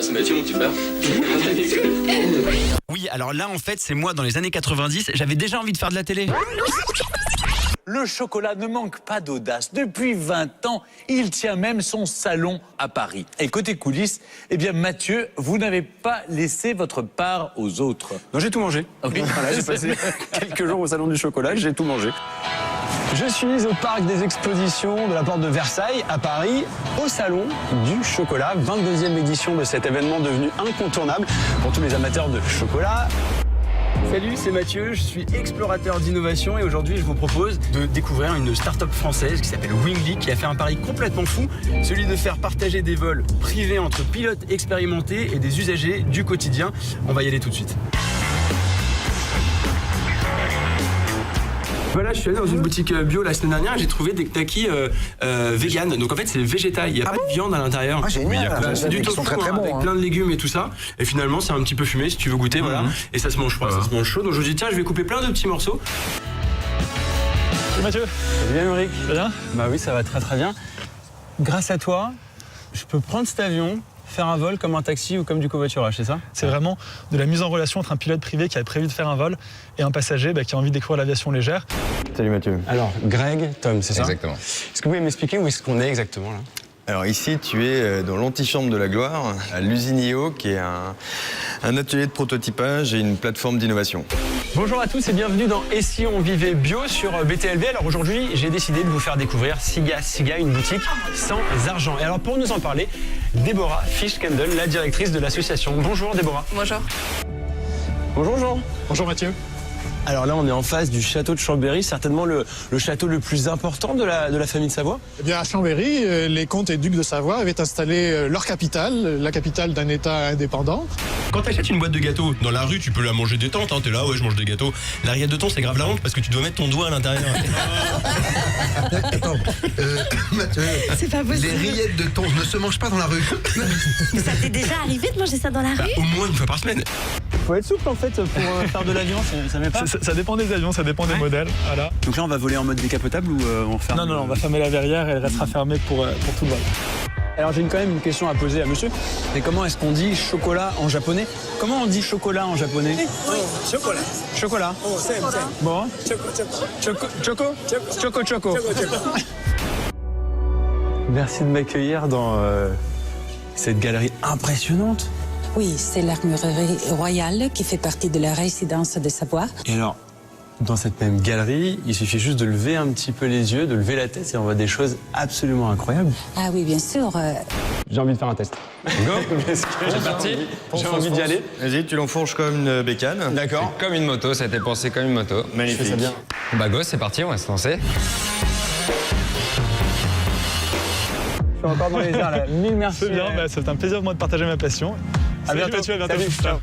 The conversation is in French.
c'est Mathieu, mon petit frère. Oui, alors là, en fait, c'est moi dans les années 90. J'avais déjà envie de faire de la télé. Le chocolat ne manque pas d'audace. Depuis 20 ans, il tient même son salon à Paris. Et côté coulisses, eh bien Mathieu, vous n'avez pas laissé votre part aux autres. Non, j'ai tout mangé. Oui. Voilà, j'ai passé quelques jours au salon du chocolat, j'ai tout mangé. Je suis au parc des expositions de la porte de Versailles à Paris, au salon du chocolat, 22e édition de cet événement devenu incontournable pour tous les amateurs de chocolat. Salut, c'est Mathieu, je suis explorateur d'innovation et aujourd'hui je vous propose de découvrir une start-up française qui s'appelle Wingly qui a fait un pari complètement fou, celui de faire partager des vols privés entre pilotes expérimentés et des usagers du quotidien. On va y aller tout de suite. Voilà, je suis allé dans une boutique bio la semaine dernière et j'ai trouvé des knackis vegan. Donc en fait, c'est végétal, il n'y a pas de viande à l'intérieur. Ah, génial. C'est du tofu très hein, bons, avec plein de légumes et tout ça. Et finalement, c'est un petit peu fumé si tu veux goûter, voilà. Et ça se mange froid, ça se mange chaud. Donc je me dis, tiens, je vais couper plein de petits morceaux. Salut Mathieu. Ça va bien, Ulrich? Ça va bien? Bah oui, ça va très très bien. Grâce à toi, je peux prendre cet avion, faire un vol comme un taxi ou comme du covoiturage, c'est ça? C'est vraiment de la mise en relation entre un pilote privé qui a prévu de faire un vol et un passager qui a envie de découvrir l'aviation légère. Salut Mathieu. Alors, Greg, Tom, c'est ça? Exactement. Est-ce que vous pouvez m'expliquer où est-ce qu'on est exactement là? Alors ici, tu es dans l'antichambre de la gloire, à l'usine IO, qui est un atelier de prototypage et une plateforme d'innovation. Bonjour à tous et bienvenue dans Et si on vivait bio sur BTLV. Alors aujourd'hui, j'ai décidé de vous faire découvrir Siga, une boutique sans argent. Et alors pour nous en parler, Déborah Fish-Kendall, la directrice de l'association. Bonjour Déborah. Bonjour. Bonjour Jean. Bonjour Mathieu. Alors là, on est en face du château de Chambéry, certainement le château le plus important de la famille de Savoie. Eh bien, à Chambéry, les comtes et ducs de Savoie avaient installé leur capitale, la capitale d'un État indépendant. Quand t'achètes une boîte de gâteaux, dans la rue, tu peux la manger détente, hein, t'es là, ouais, je mange des gâteaux. La rillette de thon, c'est grave la honte parce que tu dois mettre ton doigt à l'intérieur. Attends, Mathieu, C'est pas possible. les rillettes de thon ne se mangent pas dans la rue. Mais ça t'est déjà arrivé de manger ça dans la rue? Au moins une fois par semaine. Faut être souple en fait pour faire de l'avion, ça met pas. Ça dépend des avions, ça dépend des modèles. Voilà. Donc là, on va voler en mode décapotable ou on ferme? Non, on va fermer la verrière et elle restera fermée pour tout le vol. Alors j'ai quand même une question à poser à monsieur. Mais comment est-ce qu'on dit chocolat en japonais? Comment on dit chocolat en japonais? Chocolat. Chocolat. Oh, c'est. Bon. Choco. Merci de m'accueillir dans cette galerie impressionnante. Oui, c'est l'armurerie royale qui fait partie de la résidence de Savoie. Et alors, dans cette même galerie, il suffit juste de lever un petit peu les yeux, de lever la tête et on voit des choses absolument incroyables. Ah oui, bien sûr. J'ai envie de faire un test. Go. C'est parti. J'ai envie d'y aller. Vas-y, tu l'enfourches comme une bécane. D'accord. Comme une moto, ça a été pensé comme une moto. Magnifique. Je fais ça bien. Bah go, c'est parti, on va se lancer. Je suis encore dans les airs là. Mille merci. C'est bien, c'est un plaisir pour moi de partager ma passion. À bientôt. Mathieu, à bientôt. Salut. Ciao.